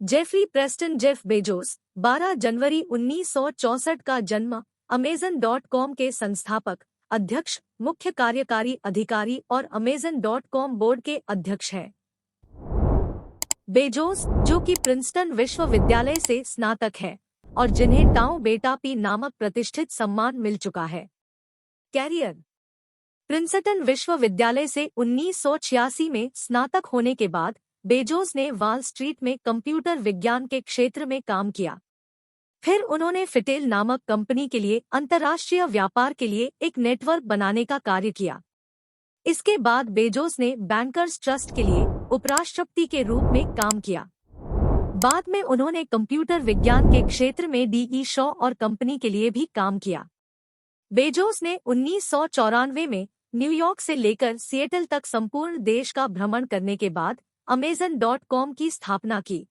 Jeffrey Preston Jeff Bezos 12 जनवरी 1964 का जन्म Amazon.com के संस्थापक, अध्यक्ष, मुख्य कार्यकारी अधिकारी और Amazon.com बोर्ड के अध्यक्ष हैं। बेजोस, जो कि प्रिंसटन विश्वविद्यालय से स्नातक हैं और जिन्हें टाउ बेटा पी नामक प्रतिष्ठित सम्मान मिल चुका है। कैरियर। प्रिंसटन विश्वविद्यालय से 1986 में स्नातक होने के बाद बेजोस ने वॉल स्ट्रीट में कंप्यूटर विज्ञान के क्षेत्र में काम किया। फिर उन्होंने फिटेल नामक कंपनी के लिए अंतर्राष्ट्रीय व्यापार के लिए एक नेटवर्क बनाने का कार्य किया। इसके बाद बेजोस ने बैंकर्स ट्रस्ट के लिए उपराष्ट्रपति के रूप में काम किया। बाद में उन्होंने कंप्यूटर विज्ञान के क्षेत्र में डी.ई. शॉ और कंपनी के लिए भी काम किया। बेजोस ने 1994 में न्यूयॉर्क से लेकर सिएटल तक संपूर्ण देश का भ्रमण करने के बाद Amazon.com की स्थापना की।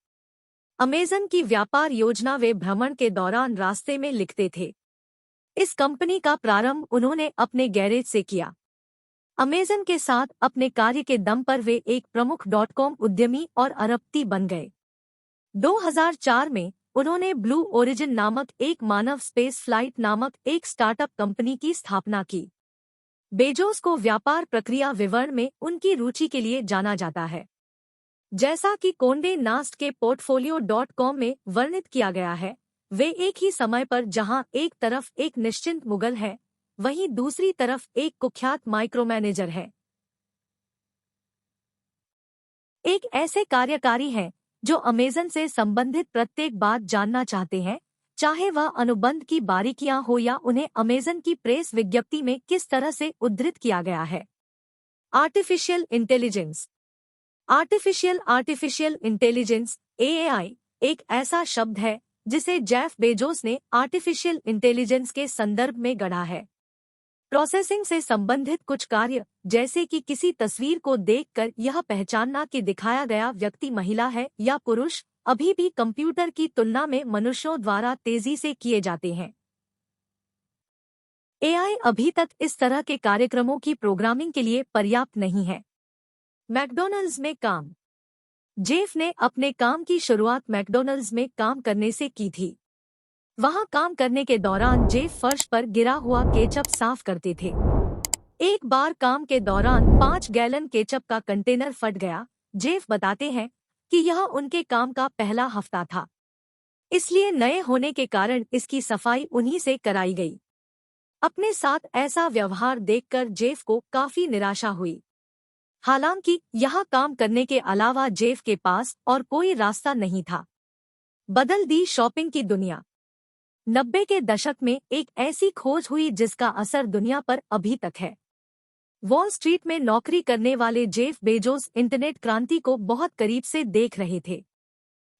अमेजन की व्यापार योजना वे भ्रमण के दौरान रास्ते में लिखते थे। इस कंपनी का प्रारंभ उन्होंने अपने गैरेज से किया। अमेजन के साथ अपने कार्य के दम पर वे एक प्रमुख .com उद्यमी और अरबपति बन गए। 2004 में उन्होंने ब्लू ओरिजिन नामक एक मानव स्पेस फ्लाइट नामक एक स्टार्टअप कंपनी की स्थापना की। बेजोस को व्यापार प्रक्रिया विवरण में उनकी रुचि के लिए जाना जाता है। जैसा कि कोंडे नास्ट के पोर्टफोलियो.com में वर्णित किया गया है, वे एक ही समय पर जहां एक तरफ एक निश्चिंत मुगल है, वहीं दूसरी तरफ एक कुख्यात माइक्रोमैनेजर है। एक ऐसे कार्यकारी हैं जो अमेजन से संबंधित प्रत्येक बात जानना चाहते हैं, चाहे वह अनुबंध की बारीकियां हो या उन्हें अमेजन की प्रेस विज्ञप्ति में किस तरह से उद्धृत किया गया है। Artificial intelligence. Artificial intelligence (AI) एक ऐसा शब्द है जिसे जेफ बेजोस ने आर्टिफिशियल इंटेलिजेंस के संदर्भ में गढ़ा है। प्रोसेसिंग से संबंधित कुछ कार्य, जैसे कि किसी तस्वीर को देखकर यह पहचानना कि दिखाया गया व्यक्ति महिला है या पुरुष, अभी भी कंप्यूटर की तुलना में मनुष्यों द्वारा तेजी से किए जाते हैं। एआई अभी तक इस तरह के कार्यक्रमों की प्रोग्रामिंग के लिए पर्याप्त नहीं है। मैकडॉनल्ड्स में काम। जेफ ने अपने काम की शुरुआत मैकडॉनल्ड्स में काम करने से की थी। वहां काम करने के दौरान जेफ फर्श पर गिरा हुआ केचप साफ करते थे। एक बार काम के दौरान 5 गैलन केचप का कंटेनर फट गया। जेफ बताते हैं कि यह उनके काम का पहला हफ्ता था, इसलिए नए होने के कारण इसकी सफाई उन्हीं से कराई गई। अपने साथ ऐसा व्यवहार देखकर जेफ को काफी निराशा हुई। हालांकि यहाँ काम करने के अलावा जेफ के पास और कोई रास्ता नहीं था। बदल दी शॉपिंग की दुनिया। 90 के दशक में एक ऐसी खोज हुई जिसका असर दुनिया पर अभी तक है। वॉल स्ट्रीट में नौकरी करने वाले जेफ बेजोस इंटरनेट क्रांति को बहुत करीब से देख रहे थे।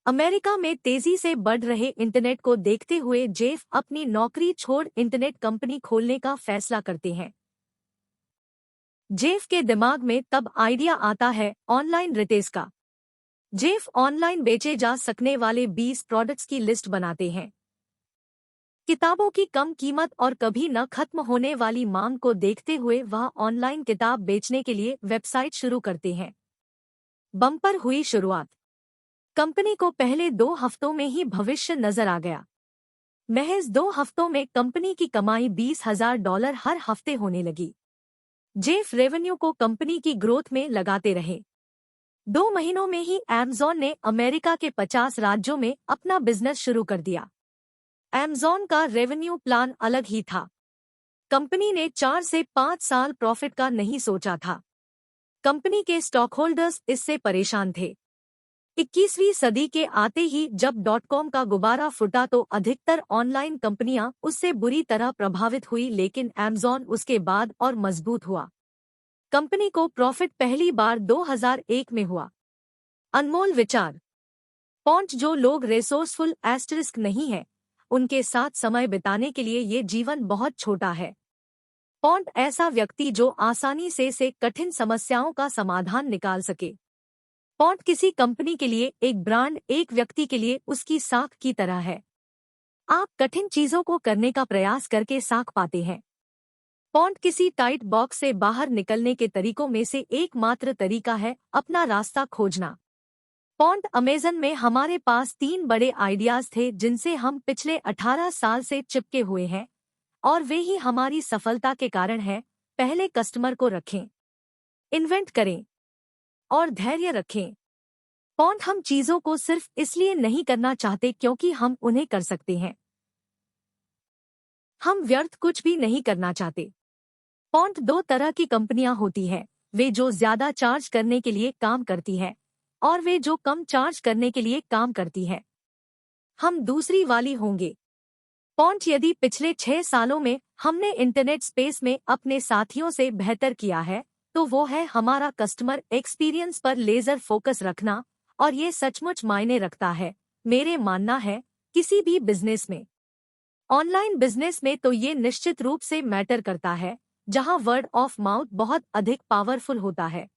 अमेरिका में तेजी से बढ़ रहे इंटरनेट को देखते हुए जेफ अपनी नौकरी छोड़ इंटरनेट कंपनी खोलने का फैसला करते हैं। जेफ के दिमाग में तब आइडिया आता है ऑनलाइन रिटेल का। जेफ ऑनलाइन बेचे जा सकने वाले 20 प्रोडक्ट्स की लिस्ट बनाते हैं। किताबों की कम कीमत और कभी न खत्म होने वाली मांग को देखते हुए वह ऑनलाइन किताब बेचने के लिए वेबसाइट शुरू करते हैं। बम्पर हुई शुरुआत। कंपनी को पहले 2 हफ्तों में ही भविष्य नजर आ गया। महज 2 हफ्तों में कंपनी की कमाई $20,000 हर हफ्ते होने लगी। जेफ रेवेन्यू को कंपनी की ग्रोथ में लगाते रहे। 2 महीनों में ही Amazon ने अमेरिका के 50 राज्यों में अपना बिजनेस शुरू कर दिया। Amazon का रेवेन्यू प्लान अलग ही था। कंपनी ने 4 से 5 साल प्रॉफिट का नहीं सोचा था। कंपनी के स्टॉकहोल्डर्स इससे परेशान थे। 21वीं सदी के आते ही जब .com का गुब्बारा फूटा तो अधिकतर ऑनलाइन कंपनियां उससे बुरी तरह प्रभावित हुई, लेकिन Amazon उसके बाद और मजबूत हुआ। कंपनी को प्रॉफिट पहली बार 2001 में हुआ। अनमोल विचार। पॉन्ट जो लोग रिसोर्सफुल * नहीं है, उनके साथ समय बिताने के लिए ये जीवन बहुत छोटा है। पॉन्ट ऐसा व्यक्ति जो आसानी से कठिन समस्याओं का समाधान निकाल सके। पॉन्ट किसी कंपनी के लिए एक ब्रांड एक व्यक्ति के लिए उसकी साख की तरह है। आप कठिन चीजों को करने का प्रयास करके साख पाते हैं। पॉन्ट किसी टाइट बॉक्स से बाहर निकलने के तरीकों में से एकमात्र तरीका है अपना रास्ता खोजना। पॉन्ट अमेजन में हमारे पास 3 बड़े आइडियाज थे जिनसे हम पिछले 18 साल से चिपके हुए हैं और वे ही हमारी सफलता के कारण हैं। पहले कस्टमर को रखें, इन्वेंट करें और धैर्य रखें। पॉन्ट हम चीजों को सिर्फ इसलिए नहीं करना चाहते क्योंकि हम उन्हें कर सकते हैं। हम व्यर्थ कुछ भी नहीं करना चाहते। पॉन्ट 2 तरह की कंपनियां होती हैं, वे जो ज्यादा चार्ज करने के लिए काम करती हैं और वे जो कम चार्ज करने के लिए काम करती है। हम दूसरी वाली होंगे। पॉन्ट यदि पिछले 6 सालों में हमने इंटरनेट स्पेस में अपने साथियों से बेहतर किया है तो वो है हमारा कस्टमर एक्सपीरियंस पर लेजर फोकस रखना, और ये सचमुच मायने रखता है। मेरे मानना है किसी भी बिजनेस में, ऑनलाइन बिजनेस में तो ये निश्चित रूप से मैटर करता है, जहां वर्ड ऑफ माउथ बहुत अधिक पावरफुल होता है।